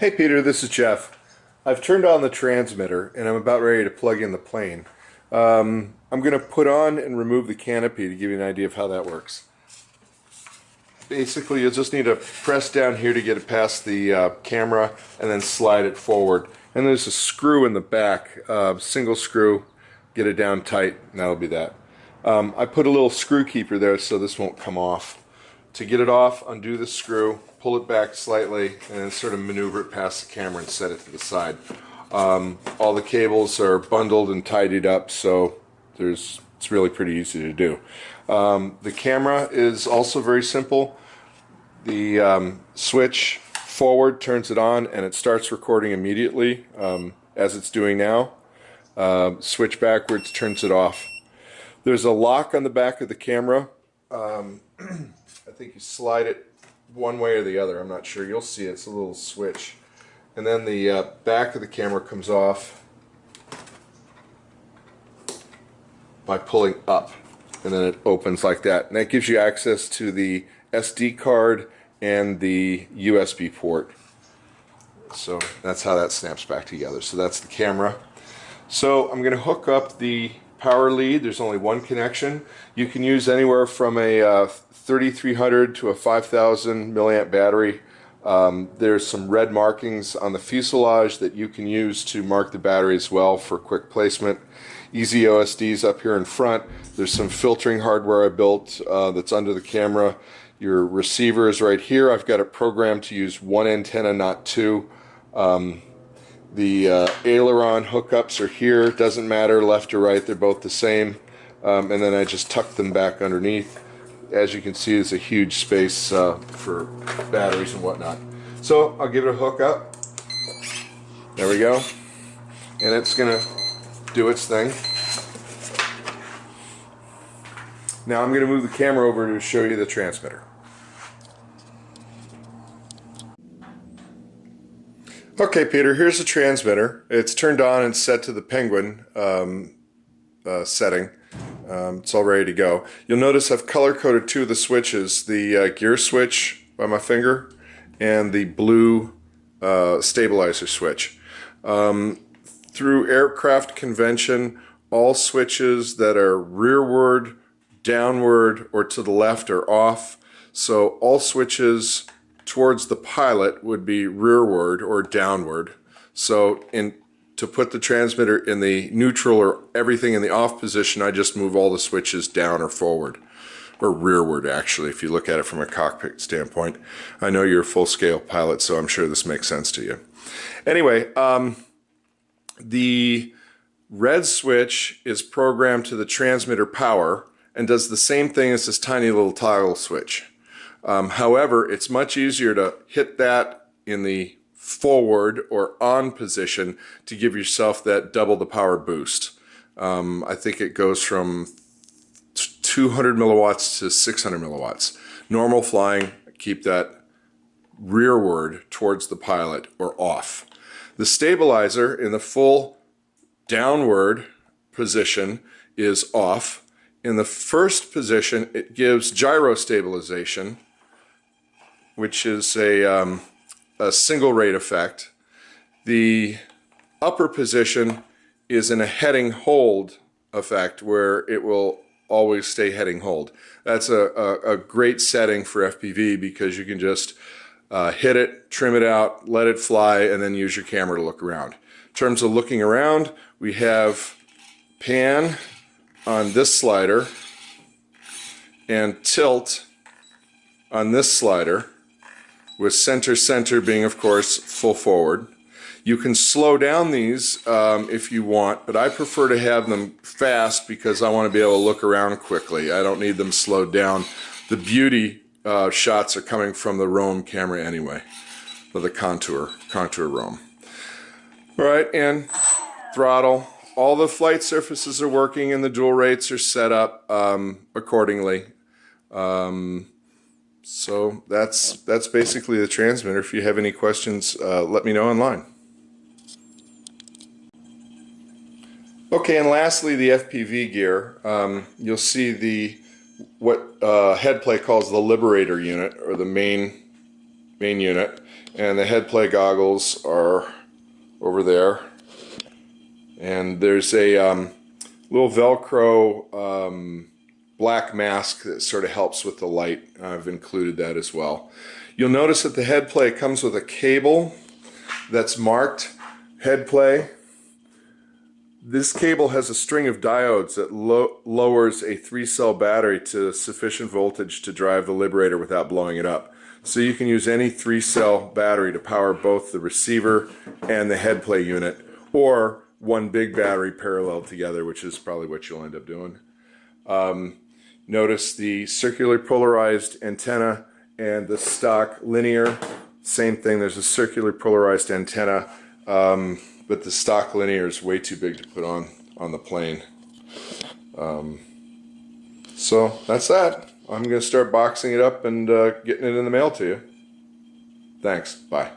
Hey Peter, this is Jeff. I've turned on the transmitter and I'm about ready to plug in the plane. I'm going to put on and remove the canopy to give you an idea of how that works. Basically, you'll just need to press down here to get it past the camera and then slide it forward. And there's a screw in the back, single screw, get it down tight, and that'll be that. I put a little screw keeper there so this won't come off. To get it off, undo the screw, pull it back slightly, and then sort of maneuver it past the camera and set it to the side. All the cables are bundled and tidied up, so it's really pretty easy to do. The camera is also very simple. The switch forward turns it on and it starts recording immediately, as it's doing now. Switch backwards turns it off. There's a lock on the back of the camera. I think you slide it one way or the other. I'm not sure. You'll see it's a little switch. And then the back of the camera comes off by pulling up. And then it opens like that. And that gives you access to the SD card and the USB port. So that's how that snaps back together. So that's the camera. So I'm going to hook up the power lead. There's only one connection. You can use anywhere from a 3300 to a 5000 milliamp battery. There's some red markings on the fuselage that you can use to mark the battery as well for quick placement. Easy OSDs up here in front. There's some filtering hardware I built that's under the camera. Your receiver is right here. I've got it programmed to use one antenna, not two. The aileron hookups are here. Doesn't matter left or right, they're both the same. And then I just tuck them back underneath. As you can see, there's a huge space for batteries and whatnot. So I'll give it a hook up. There we go. And it's going to do its thing. Now I'm going to move the camera over to show you the transmitter. Okay, Peter, here's the transmitter. It's turned on and set to the Penguin setting. It's all ready to go. You'll notice I've color-coded two of the switches, the gear switch by my finger and the blue stabilizer switch. Through aircraft convention, all switches that are rearward, downward, or to the left are off. So all switches towards the pilot would be rearward or downward. So to put the transmitter in the neutral or everything in the off position, I just move all the switches down or forward, or rearward actually, if you look at it from a cockpit standpoint. I know you're a full-scale pilot, so I'm sure this makes sense to you. Anyway, the red switch is programmed to the transmitter power and does the same thing as this tiny little toggle switch. However, it's much easier to hit that in the forward or on position to give yourself that double the power boost. I think it goes from 200 milliwatts to 600 milliwatts. Normal flying, keep that rearward towards the pilot or off. The stabilizer in the full downward position is off. In the first position, it gives gyro stabilization, which is a single rate effect. The upper position is in a heading hold effect where it will always stay heading hold. That's a great setting for FPV because you can just hit it, trim it out, let it fly, and then use your camera to look around. In terms of looking around, we have pan on this slider and tilt on this slider, with center being, of course, full forward. You can slow down these if you want, but I prefer to have them fast because I want to be able to look around quickly. I don't need them slowed down. The beauty shots are coming from the roam camera anyway, or the contour roam. All right, and throttle. All the flight surfaces are working and the dual rates are set up accordingly. So that's basically the transmitter. If you have any questions, let me know online. Okay, and lastly, the FPV gear. You'll see what Headplay calls the Liberator unit, or the main main unit, and the head play goggles are over there. And there's a little Velcro black mask that sort of helps with the light. I've included that as well. You'll notice that the head play comes with a cable that's marked head play. This cable has a string of diodes that lowers a 3-cell battery to sufficient voltage to drive the Liberator without blowing it up. So you can use any 3-cell battery to power both the receiver and the head play unit, or one big battery parallel together, which is probably what you'll end up doing. Notice the circular polarized antenna and the stock linear. Same thing, there's a circular polarized antenna, but the stock linear is way too big to put on the plane. So that's that. I'm going to start boxing it up and getting it in the mail to you. Thanks. Bye.